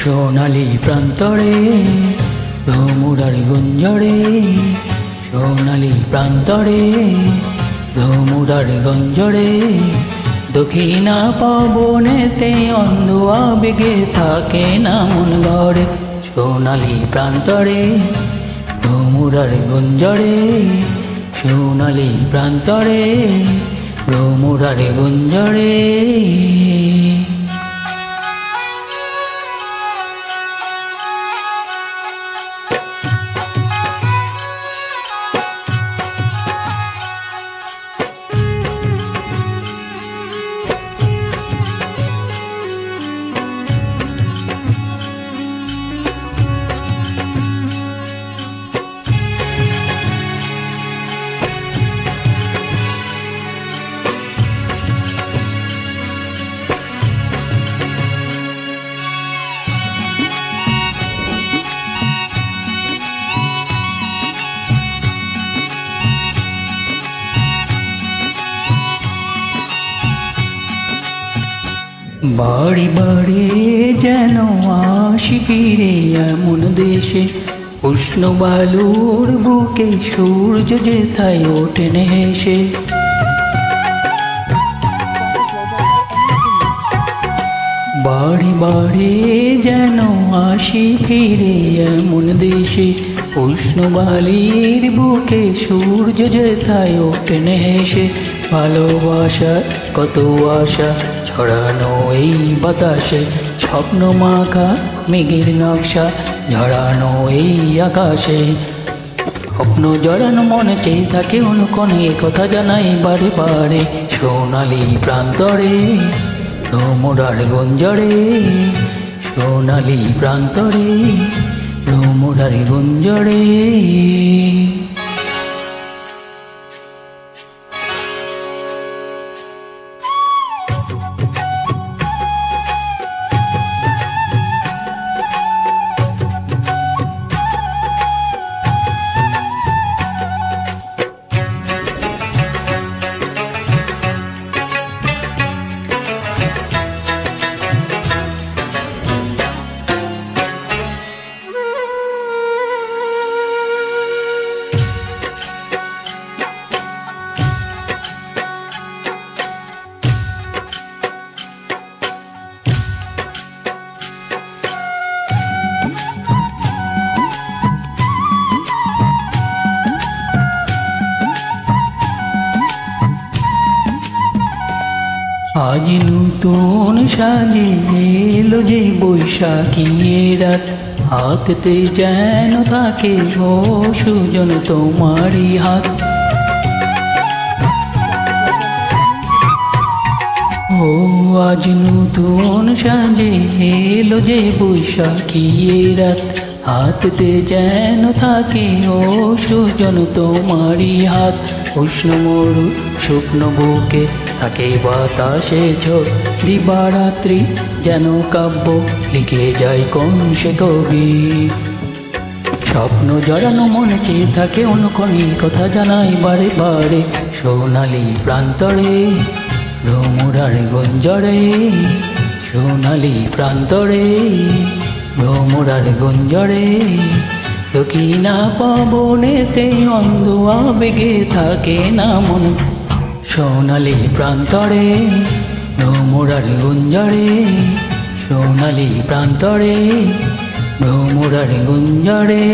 সোনালি প্রান্তরে ভ্রমরার গুঞ্জরে, সোনালি প্রান্তরে ভ্রমরার গঞ্জরে, দক্ষিণা পবনেতে অন্ধ আবেগে থাকে না মন গড়ে। সোনালি প্রান্তরে ভ্রমরার গুঞ্জরে, সোনালি প্রান্তরে ভ্রমরার গুঞ্জরে। বাড়ি বাড়ি যেন আসি ফিরে এমন দেশে, উষ্ণ বালুর বুকে সূর্য যেথায় ওঠেন হেসে। বাড়ি বাড়ি যেন আসি ফিরে এমন দেশে, উষ্ণ বালির বুকে সূর্য যেথায় ওঠেন হেসে। ভালোবাসার কত আশা ছড়ানো এই বাতাসে, স্বপ্ন মাখা মেঘের নকশা ঝরানো এই আকাশে। স্বপ্ন জড়ানো মনে চেয়ে থাকে অনুক্ষণে, কথা জানাই বারে বারে। সোনালি প্রান্তরে ভ্রমরার গুঞ্জরে, সোনালি প্রান্তরে ভ্রমরার গুঞ্জরে। আজ নতুন সাজে এলো যে বৈশাখী রাত, হাতেতে যেন থাকে ও সুজন তোমারই হাত। ও আজ নতুন সাজে এলো যে বৈশাখী রাত, হাতেতে যেন থাকে ও সুজন তোমারই হাত। উষ্ণ মরু শুকনো বুকে থাকে বাতাসে ঝোঁক, দিবারাত্রি যেন কাব্য লিখে যায় কোন সে কবি। স্বপ্ন জড়ানো মনে চেয়ে থাকে অনুক্ষণে, কথা জানাই বারে বারে। সোনালি প্রান্তরে ভ্রমরার গুঞ্জরে, সোনালি প্রান্তরে ভ্রমরার গুঞ্জরে, দক্ষিণা পবনেতে অন্ধ আবেগে থাকে না মন। সোনালি প্রান্তরে ভ্রমরার গুঞ্জরে, সোনালি প্রান্তরে ভ্রমরার গুঞ্জরে।